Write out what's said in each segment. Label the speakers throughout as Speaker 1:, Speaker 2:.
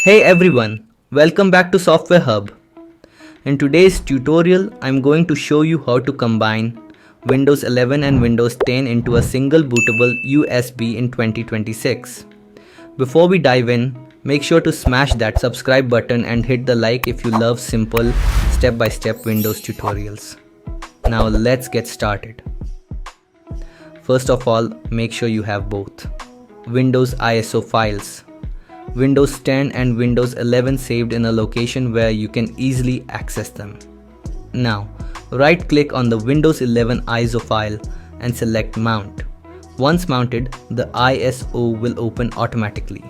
Speaker 1: Hey everyone, welcome back to Software Hub. In today's tutorial, I'm going to show you how to combine Windows 11 and Windows 10 into a single bootable USB in 2026. Before we dive in, make sure to smash that subscribe button and hit the like if you love simple step-by-step Windows tutorials. Now let's get started. First of all, make sure you have both Windows ISO files, Windows 10 and Windows 11 saved in a location where you can easily access them. Now, right-click on the Windows 11 ISO file and select Mount. Once mounted, the ISO will open automatically.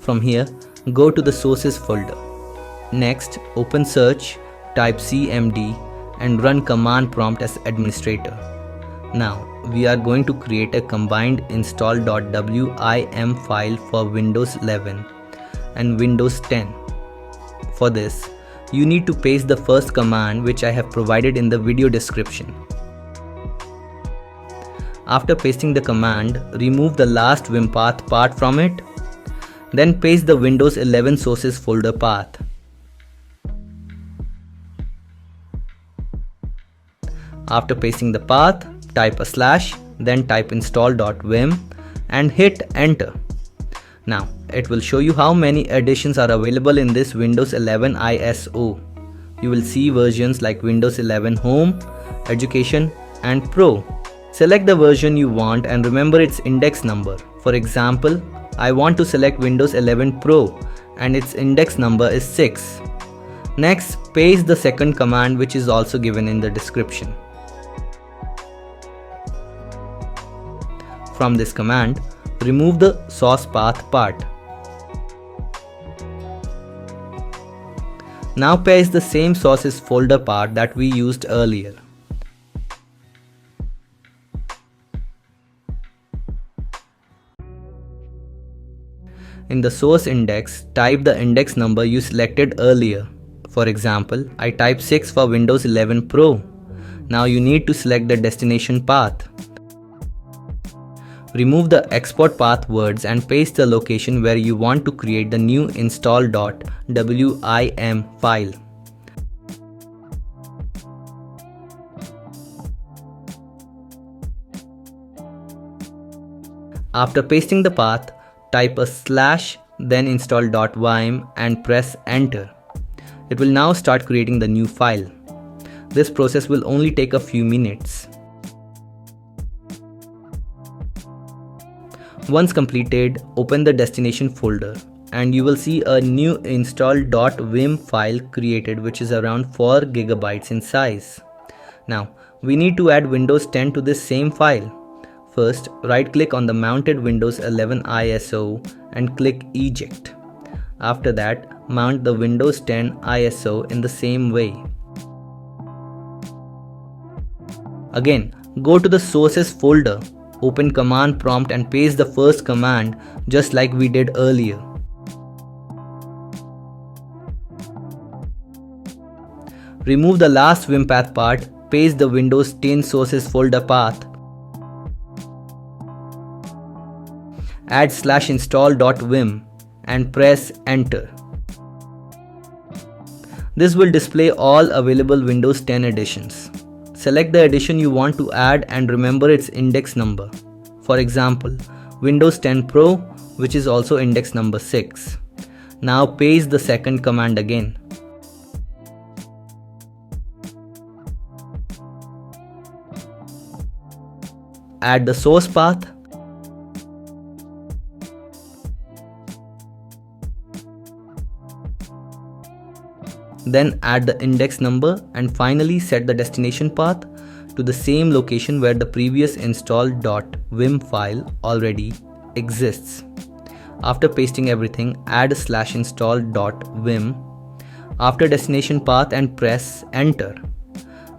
Speaker 1: From here, go to the Sources folder. Next, open Search, type CMD and run command prompt as administrator. Now, we are going to create a combined install.wim file for Windows 11 and Windows 10. For this, you need to paste the first command which I have provided in the video description. After pasting the command, remove the last Vim path part from it. Then paste the Windows 11 sources folder path. After pasting the path, type a slash, then type install.vim and hit enter. Now, it will show you how many editions are available in this Windows 11 ISO. You will see versions like Windows 11 Home, Education and Pro. Select the version you want and remember its index number. For example, I want to select Windows 11 Pro and its index number is 6. Next, paste the second command which is also given in the description. From this command, remove the source path part. Now paste the same sources folder part that we used earlier. In the source index, type the index number you selected earlier. For example, I typed 6 for Windows 11 Pro. Now you need to select the destination path. Remove the export path words and paste the location where you want to create the new install.wim file. After pasting the path, type a slash, then install.vim and press enter. It will now start creating the new file. This process will only take a few minutes. Once completed, open the destination folder and you will see a new install.vim file created which is around 4 GB in size. Now, we need to add Windows 10 to this same file. First, right-click on the mounted Windows 11 ISO and click Eject. After that, mount the Windows 10 ISO in the same way. Again, go to the Sources folder. Open command prompt and paste the first command just like we did earlier. Remove the last Vim path part, paste the Windows 10 sources folder path. Add slash install.vim and press enter. This will display all available Windows 10 editions. Select the edition you want to add and remember its index number. For example, Windows 10 Pro, which is also index number 6. Now paste the second command again. Add the source path. Then add the index number and finally set the destination path to the same location where the previous install.vim file already exists. After pasting everything, add slash install.vim after destination path and press enter.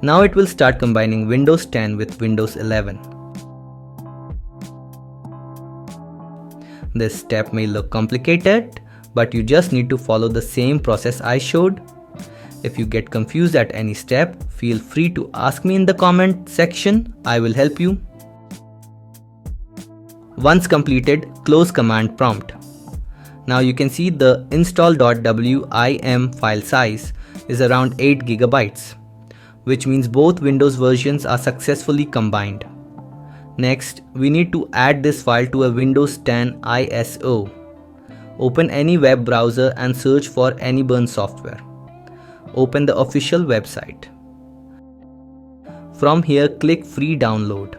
Speaker 1: Now it will start combining Windows 10 with Windows 11. This step may look complicated, but you just need to follow the same process I showed. If you get confused at any step, feel free to ask me in the comment section. I will help you. Once completed, close command prompt. Now you can see the install.wim file size is around 8 GB, which means both Windows versions are successfully combined. Next, we need to add this file to a Windows 10 ISO. Open any web browser and search for any burn software. Open the official website. From here, click Free Download.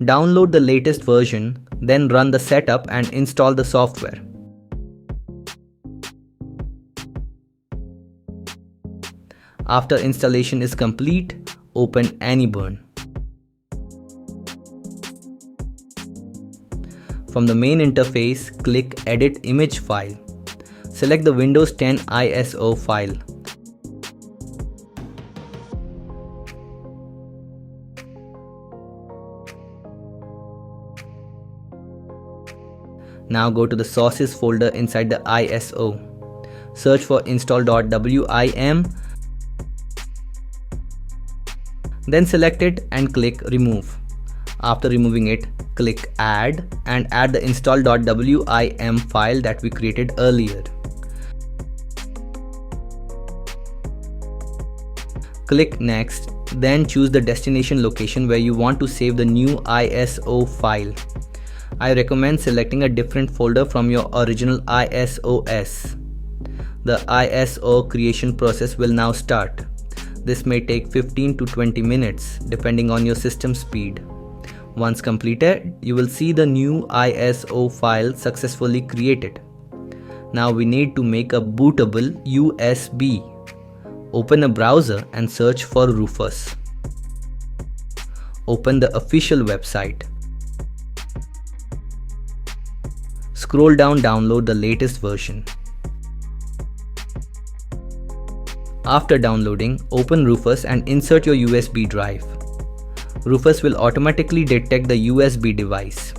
Speaker 1: Download the latest version, then run the setup and install the software. After installation is complete, open any burn. From the main interface, click Edit Image File. Select the Windows 10 ISO file. Now go to the sources folder inside the ISO. Search for install.wim. Then select it and click Remove. After removing it, click Add and add the install.wim file that we created earlier. Click Next, then choose the destination location where you want to save the new ISO file. I recommend selecting a different folder from your original ISOS. The ISO creation process will now start. This may take 15 to 20 minutes depending on your system speed. Once completed, you will see the new ISO file successfully created. Now we need to make a bootable USB. Open a browser and search for Rufus. Open the official website. Scroll down, download the latest version. After downloading, open Rufus and insert your USB drive. Rufus will automatically detect the USB device.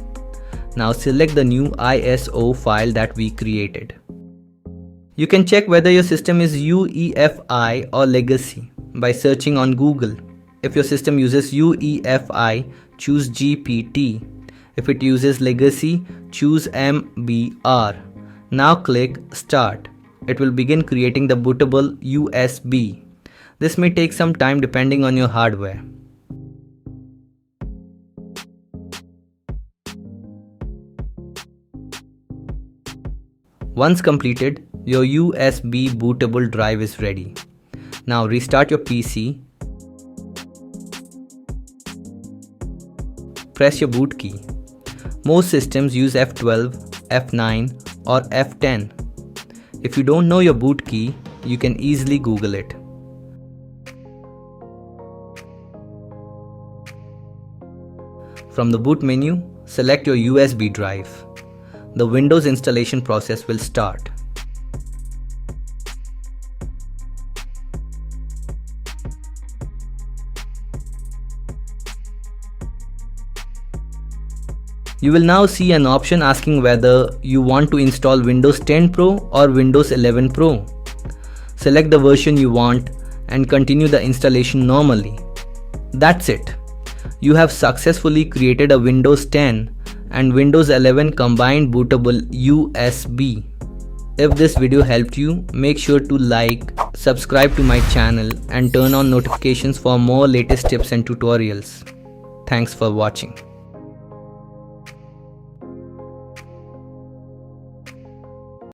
Speaker 1: Now select the new ISO file that we created. You can check whether your system is UEFI or Legacy by searching on Google. If your system uses UEFI, choose GPT. If it uses Legacy, choose MBR. Now click Start. It will begin creating the bootable USB. This may take some time depending on your hardware. Once completed, your USB bootable drive is ready. Now restart your PC. Press your boot key. Most systems use F12, F9 or F10. If you don't know your boot key, you can easily Google it. From the boot menu, select your USB drive. The Windows installation process will start. You will now see an option asking whether you want to install Windows 10 Pro or Windows 11 Pro. Select the version you want and continue the installation normally. That's it. You have successfully created a Windows 10 and Windows 11 combined bootable USB. If this video helped you, make sure to like, subscribe to my channel and turn on notifications for more latest tips and tutorials. Thanks for watching.